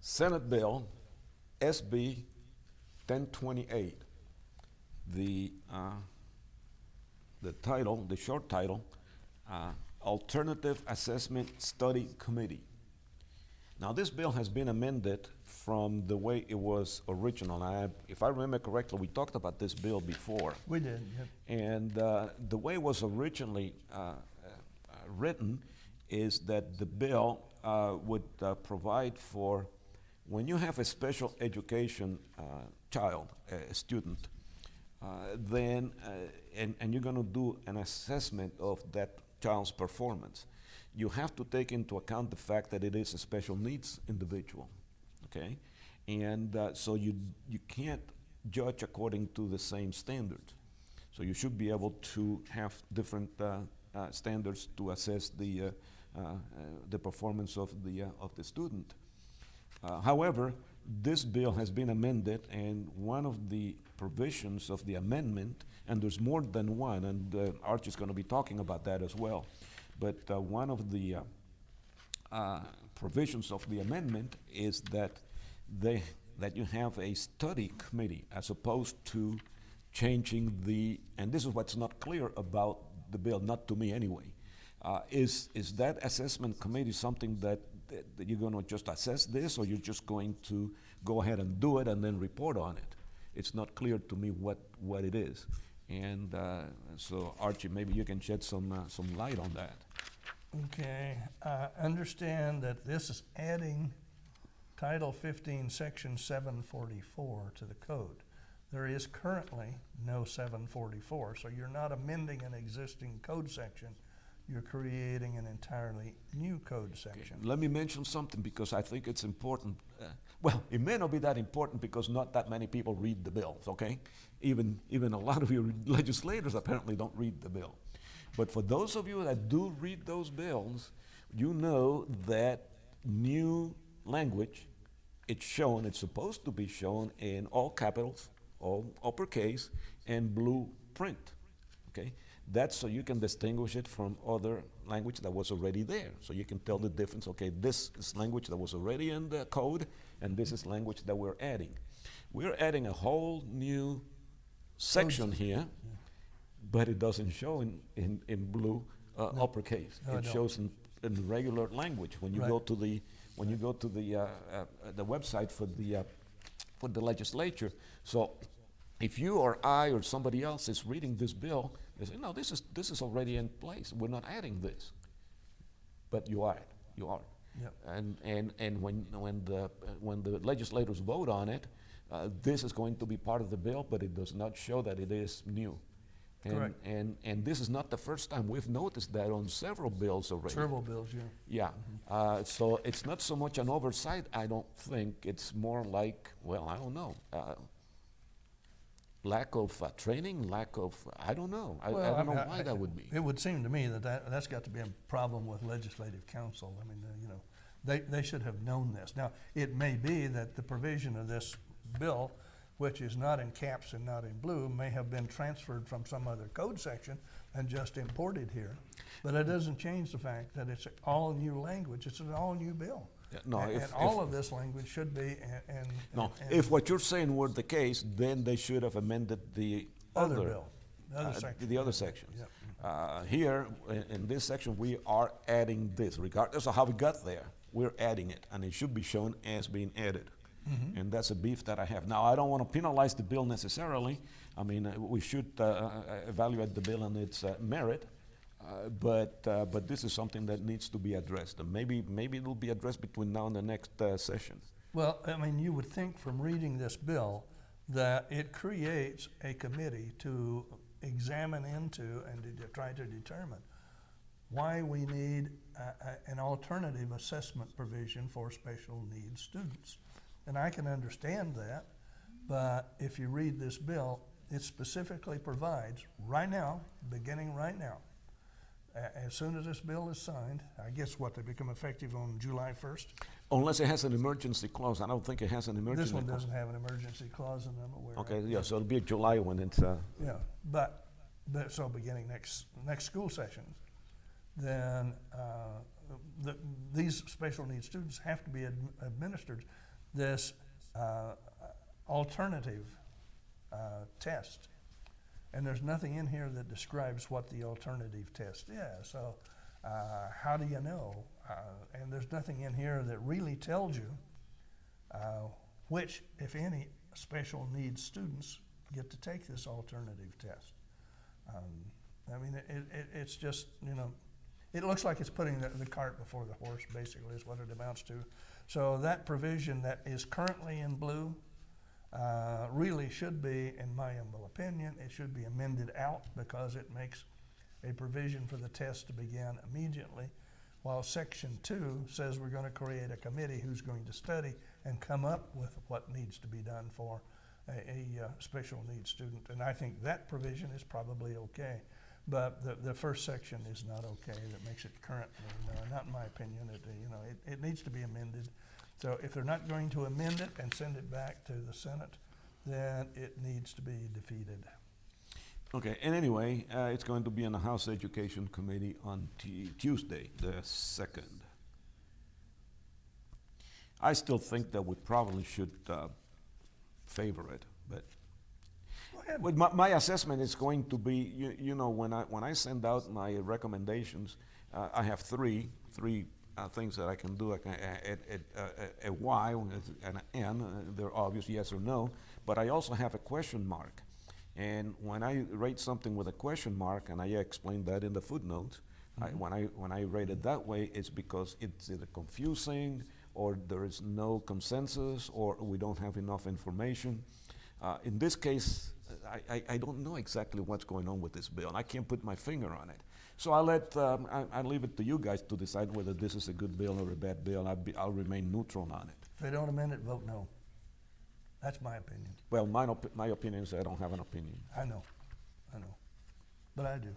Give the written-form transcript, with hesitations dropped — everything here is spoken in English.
Senate Bill SB 1028. The, uh, the title, the short title, Alternative Assessment Study Committee. Now, this bill has been amended from the way it was original. If I remember correctly, we talked about this bill before. We did, yep. And the way it was originally written is that the bill would provide for when you have a special education child, a student, and you're going to do an assessment of that child's performance, you have to take into account the fact that it is a special needs individual, okay? And so you can't judge according to the same standards. So you should be able to have different standards to assess the performance of the student. However, this bill has been amended, and one of the provisions of the amendment, and there's more than one, and Archie is going to be talking about that as well, but one of the provisions of the amendment is that you have a study committee as opposed to changing and this is what's not clear about the bill, not to me anyway, is that assessment committee something that you're going to just assess this, or you're just going to go ahead and do it and then report on it? It's not clear to me what it is. And so, Archie, maybe you can shed some light on that. Okay, understand that this is adding Title 15, Section 744 to the code. There is currently no 744, so you're not amending an existing code section. You're creating an entirely new code section. Okay. Let me mention something because I think it's important. Well, it may not be that important because not that many people read the bills, okay? Even a lot of your legislators apparently don't read the bill. But for those of you that do read those bills, you know that new language, it's supposed to be shown in all capitals, all uppercase, and blue print, okay? That's so you can distinguish it from other language that was already there. So you can tell the difference, okay, this is language that was already in the code, and this is language that we're adding. We're adding a whole new section here, but it doesn't show in blue uppercase. No, it shows in regular language. When you go to the website for the legislature. So if you or I or somebody else is reading this bill, they say, no, this is already in place. We're not adding this. But you are. Yep. And when the legislators vote on it, this is going to be part of the bill, but it does not show that it is new. Correct. And this is not the first time. We've noticed that on several bills already. Several bills, yeah. Yeah. Mm-hmm. So it's not so much an oversight, I don't think. It's more like, well, I don't know. Lack of training, I don't know. I don't know why that would be. It would seem to me that's got to be a problem with legislative council. I mean, they should have known this. Now, it may be that the provision of this bill, which is not in caps and not in blue, may have been transferred from some other code section and just imported here. But it doesn't change the fact that it's all new language. It's an all new bill. Yeah, no, and all of this language should be. If what you're saying were the case, then they should have amended the other bill, the other sections. Yep. Here, in this section, we are adding this. Regardless of how we got there, we're adding it, and it should be shown as being added. Mm-hmm. And that's a beef that I have. Now, I don't want to penalize the bill necessarily. I mean, we should evaluate the bill and its merit. But this is something that needs to be addressed, and maybe it will be addressed between now and the next session. Well, I mean, you would think from reading this bill that it creates a committee to examine into and to try to determine why we need an alternative assessment provision for special needs students. And I can understand that, but if you read this bill, it specifically provides right now, beginning right now, as soon as this bill is signed, I guess they become effective on July 1st? Unless it has an emergency clause. I don't think it has an emergency clause. This one doesn't have an emergency clause, and I'm aware Okay, of. yeah, so it'll be July when it's... Yeah, but so beginning next school session, then these special needs students have to be administered this alternative test. And there's nothing in here that describes what the alternative test is. So how do you know? And there's nothing in here that really tells you which, if any, special needs students get to take this alternative test. I mean, it's just, you know, it looks like it's putting the cart before the horse, basically, is what it amounts to. So that provision that is currently in blue really should be, in my humble opinion, it should be amended out because it makes a provision for the test to begin immediately, while Section 2 says we're going to create a committee who's going to study and come up with what needs to be done for a special needs student. And I think that provision is probably okay. But the first section is not okay. That makes it currently, not in my opinion. It needs to be amended. So if they're not going to amend it and send it back to the Senate, then it needs to be defeated. Okay, and anyway, it's going to be in the House Education Committee on Tuesday, the 2nd. I still think that we probably should favor it, but with my assessment is going to be, you know, when I send out my recommendations, I have three things that I can do. I can a Y and an N. They're obvious, yes or no, but I also have a question mark. And when I rate something with a question mark, and I explain that in the footnotes, when I rate it that way, it's because it's either confusing, or there is no consensus, or we don't have enough information. In this case, I don't know exactly what's going on with this bill. I can't put my finger on it. So I leave it to you guys to decide whether this is a good bill or a bad bill. I'll remain neutral on it. If they don't amend it, vote no. That's my opinion. Well, my opinion is I don't have an opinion. I know, but I do.